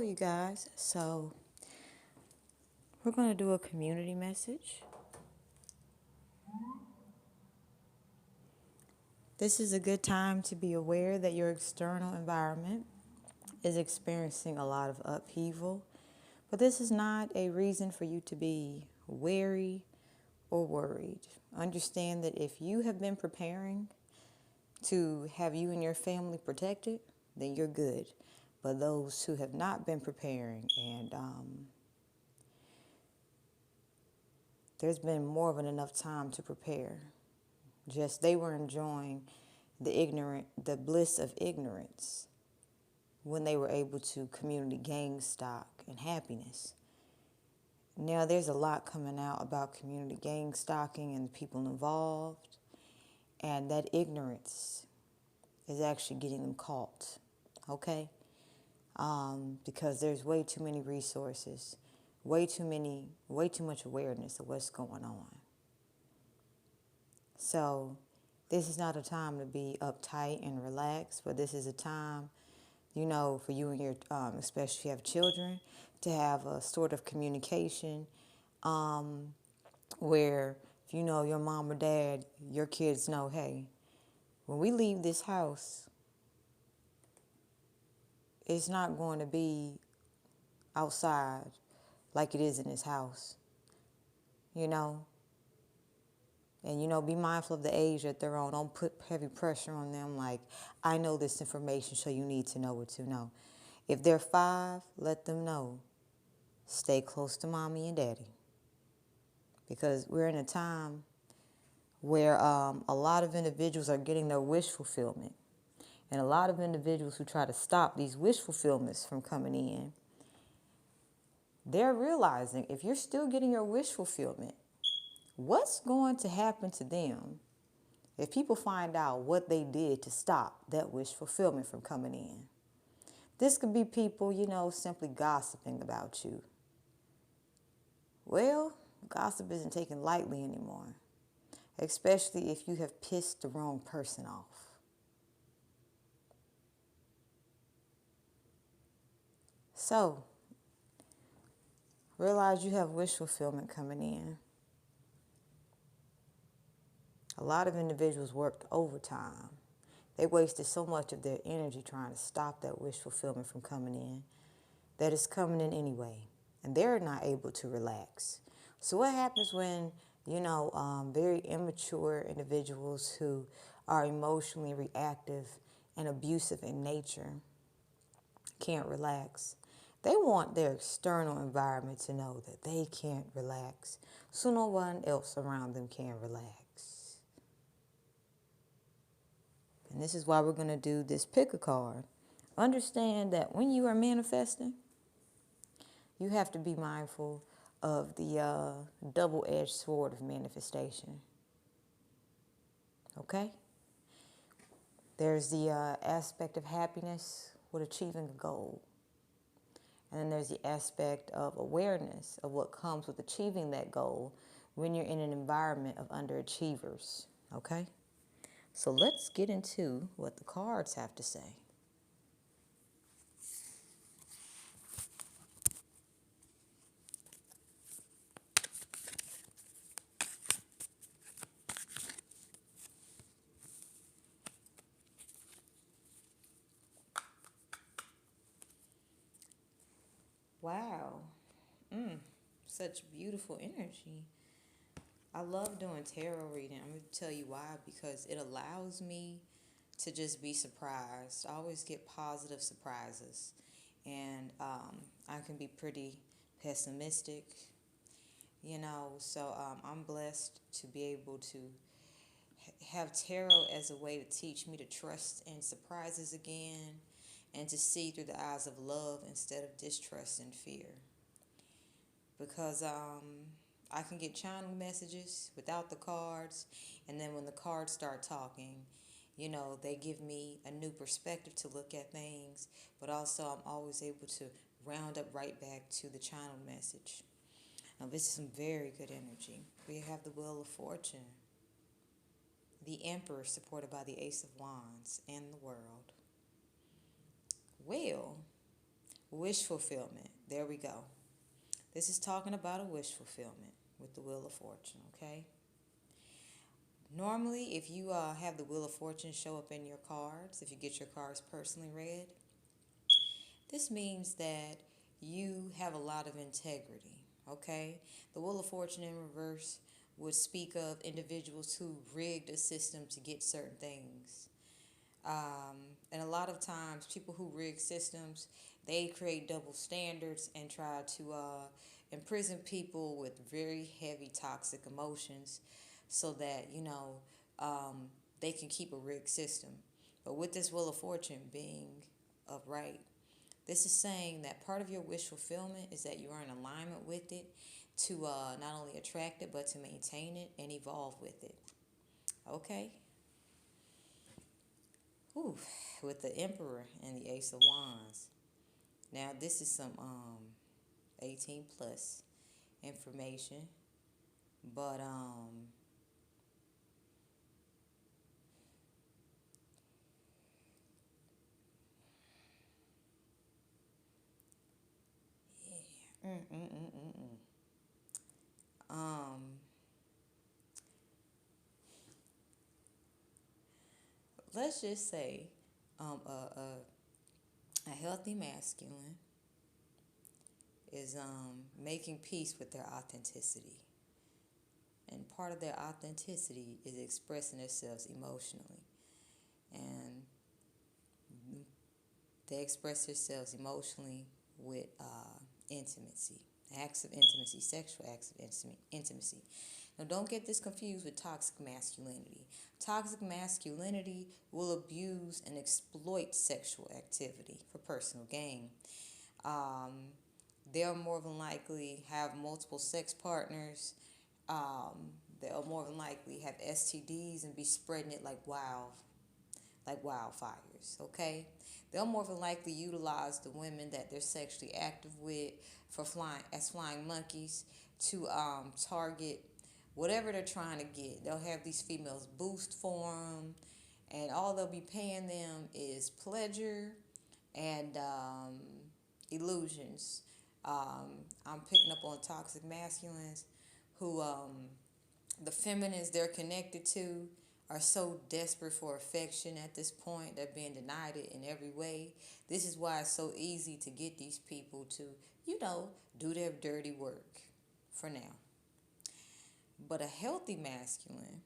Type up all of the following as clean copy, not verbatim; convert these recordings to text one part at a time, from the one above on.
Hello, you guys. So, we're going to do a community message. This is a good time to be aware that your external environment is experiencing a lot of upheaval, but this is not a reason for you to be wary or worried. Understand that if you have been preparing to have you and your family protected, then you're good. But those who have not been preparing and there's been more than enough time to prepare. Just they were enjoying the bliss of ignorance when they were able to community gain stock and happiness. Now there's a lot coming out about community gang stocking and the people involved, and that ignorance is actually getting them caught, okay? Because there's way too many resources, way too much awareness of what's going on. So this is not a time to be uptight and relaxed, but this is a time, for you and your, especially if you have children, to have a sort of communication where if you know your mom or dad, your kids know, hey, when we leave this house, it's not going to be outside like it is in this house, And, be mindful of the age that they're on. Don't put heavy pressure on them like, I know this information, so you need to know what to know. If they're 5, let them know. Stay close to mommy and daddy. Because we're in a time where a lot of individuals are getting their wish fulfillment. And a lot of individuals who try to stop these wish fulfillments from coming in, they're realizing if you're still getting your wish fulfillment, what's going to happen to them if people find out what they did to stop that wish fulfillment from coming in? This could be people, simply gossiping about you. Well, gossip isn't taken lightly anymore, especially if you have pissed the wrong person off. So, realize you have wish fulfillment coming in. A lot of individuals worked overtime. They wasted so much of their energy trying to stop that wish fulfillment from coming in that it's coming in anyway. And they're not able to relax. So what happens when, very immature individuals who are emotionally reactive and abusive in nature can't relax? They want their external environment to know that they can't relax, so no one else around them can relax. And this is why we're going to do this pick a card. Understand that when you are manifesting, you have to be mindful of the double-edged sword of manifestation. Okay? There's the aspect of happiness with achieving a goal. And then there's the aspect of awareness of what comes with achieving that goal when you're in an environment of underachievers. Okay? So let's get into what the cards have to say. Wow. Such beautiful energy. I love doing tarot reading. I'm going to tell you why. Because it allows me to just be surprised. I always get positive surprises. And I can be pretty pessimistic, So I'm blessed to be able to have tarot as a way to teach me to trust in surprises again and to see through the eyes of love instead of distrust and fear. Because I can get channeling messages without the cards, and then when the cards start talking, they give me a new perspective to look at things, but also I'm always able to round up right back to the channel message. Now, this is some very good energy. We have the Wheel of Fortune, the Emperor supported by the Ace of Wands, and the World. Well, Wish fulfillment. There we go. This is talking about a wish fulfillment with the Wheel of Fortune, okay? Normally, if you have the Wheel of Fortune show up in your cards, if you get your cards personally read, this means that you have a lot of integrity, okay? The Wheel of Fortune in reverse would speak of individuals who rigged a system to get certain things. And a lot of times, people who rig systems, they create double standards and try to imprison people with very heavy toxic emotions so that, they can keep a rigged system. But with this Wheel of Fortune being upright, this is saying that part of your wish fulfillment is that you are in alignment with it to not only attract it, but to maintain it and evolve with it. Okay? Whew. With the Emperor and the Ace of Wands. Now, this is some 18 plus information, but yeah. Um, let's just say a healthy masculine is making peace with their authenticity. And part of their authenticity is expressing themselves emotionally. And they express themselves emotionally with intimacy, acts of intimacy, sexual acts of intimacy. Now, don't get this confused with toxic masculinity. Toxic masculinity will abuse and exploit sexual activity for personal gain. Um, they'll more than likely have multiple sex partners. They'll more than likely have STDs and be spreading it like wildfires, okay? They'll more than likely utilize the women that they're sexually active with for flying monkeys to target whatever they're trying to get. They'll have these females boost for them, and all they'll be paying them is pleasure and illusions. I'm picking up on toxic masculines who the feminines they're connected to are so desperate for affection at this point. They're being denied it in every way. This is why it's so easy to get these people to, do their dirty work for now. But a healthy masculine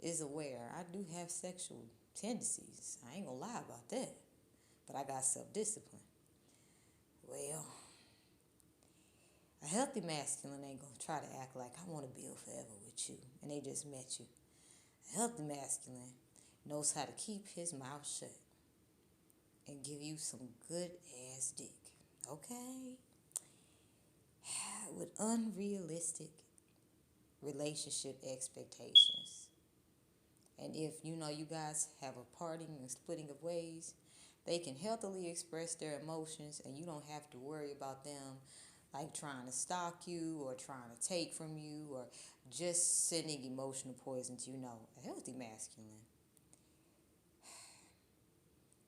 is aware. I do have sexual tendencies. I ain't gonna lie about that. But I got self-discipline. Well, a healthy masculine ain't gonna try to act like I want to build forever with you and they just met you. A healthy masculine knows how to keep his mouth shut and give you some good ass dick. Okay? With unrealistic relationship expectations. And if you guys have a parting and splitting of ways, they can healthily express their emotions and you don't have to worry about them like trying to stalk you or trying to take from you or just sending emotional poison to a healthy masculine.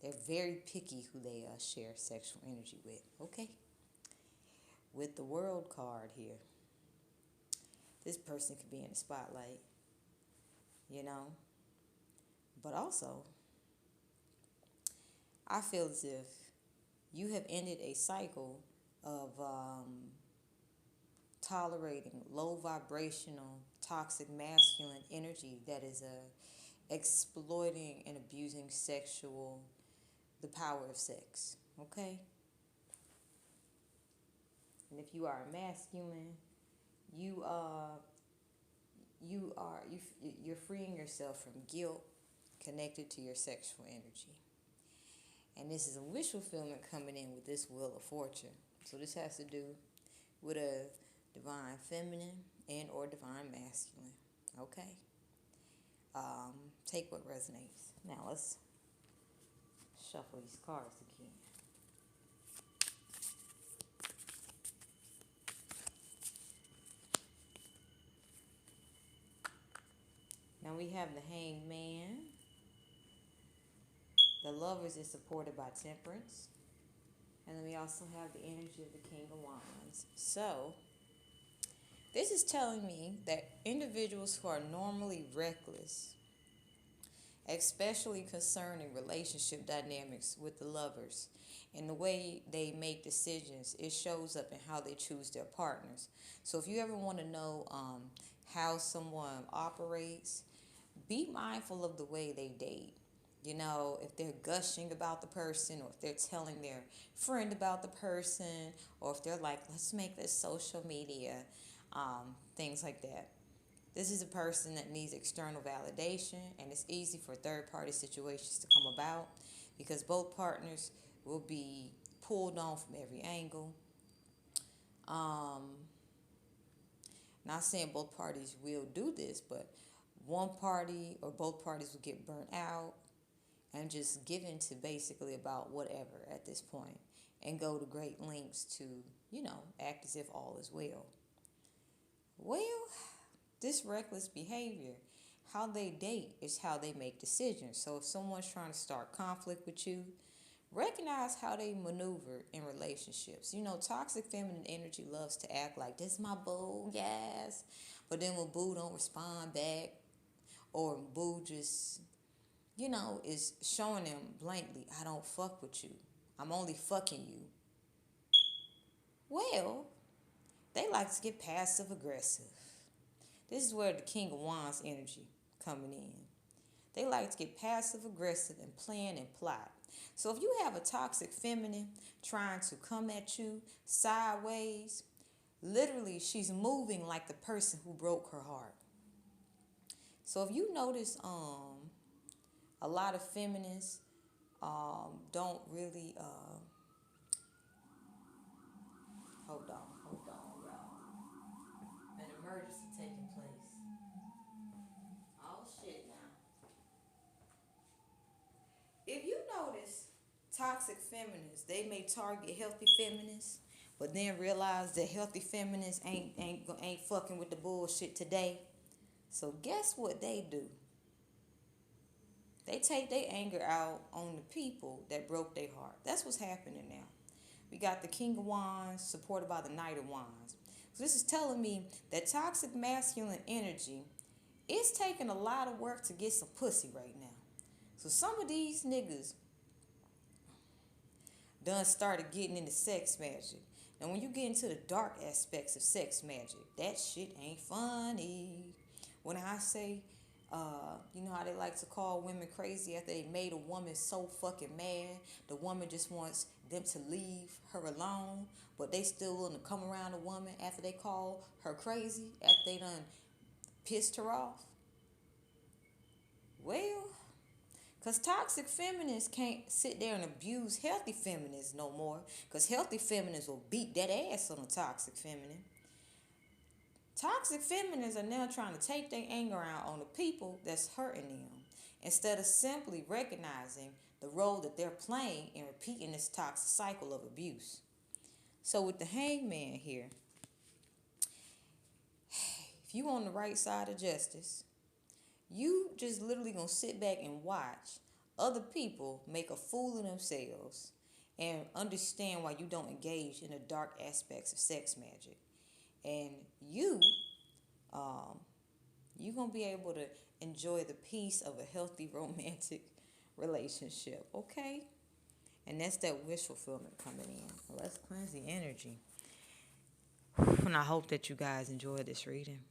They're very picky who they share sexual energy with. Okay? With the World card here, this person could be in the spotlight, But also, I feel as if you have ended a cycle of tolerating low vibrational, toxic masculine energy that is exploiting and abusing the power of sex. Okay? And if you are a masculine, you're freeing yourself from guilt connected to your sexual energy. And this is a wish fulfillment coming in with this Wheel of Fortune. So this has to do with a divine feminine and or divine masculine. Okay? Take what resonates. Now let's shuffle these cards again. Now we have the Hanged Man. The Lovers is supported by Temperance. And then we also have the energy of the King of Wands. So, this is telling me that individuals who are normally reckless, especially concerning relationship dynamics with the lovers and the way they make decisions, it shows up in how they choose their partners. So if you ever want to know how someone operates, be mindful of the way they date. You know, if they're gushing about the person, or if they're telling their friend about the person, or if they're like, let's make this social media, things like that. This is a person that needs external validation, and it's easy for third-party situations to come about because both partners will be pulled on from every angle. Not saying both parties will do this, but one party or both parties will get burnt out and just give in to basically about whatever at this point and go to great lengths to, act as if all is well. Well, this reckless behavior, how they date is how they make decisions. So if someone's trying to start conflict with you, recognize how they maneuver in relationships. Toxic feminine energy loves to act like, this my boo, yes. But then when boo don't respond back, or boo just, is showing them blankly, I don't fuck with you. I'm only fucking you. Well, they like to get passive aggressive. This is where the King of Wands energy coming in. They like to get passive aggressive and plan and plot. So if you have a toxic feminine trying to come at you sideways, literally she's moving like the person who broke her heart. So if you notice a lot of feminists don't really hold on, y'all. An emergency taking place. Oh shit now. If you notice toxic feminists, they may target healthy feminists, but then realize that healthy feminists ain't fucking with the bullshit today. So guess what they do? They take their anger out on the people that broke their heart. That's what's happening now. We got the King of Wands supported by the Knight of Wands. So this is telling me that toxic masculine energy is taking a lot of work to get some pussy right now. So some of these niggas done started getting into sex magic. Now when you get into the dark aspects of sex magic, that shit ain't funny. When I say, you know how they like to call women crazy after they made a woman so fucking mad, the woman just wants them to leave her alone, but they still willing to come around a woman after they call her crazy, after they done pissed her off. Well, because toxic feminists can't sit there and abuse healthy feminists no more, because healthy feminists will beat that ass on a toxic feminine. Toxic feminists are now trying to take their anger out on the people that's hurting them, instead of simply recognizing the role that they're playing in repeating this toxic cycle of abuse. So with the Hangman here, if you on the right side of justice, you just literally gonna sit back and watch other people make a fool of themselves and understand why you don't engage in the dark aspects of sex magic. And you're going to be able to enjoy the peace of a healthy romantic relationship, okay? And that's that wish fulfillment coming in. Well, let's cleanse the energy. And I hope that you guys enjoy this reading.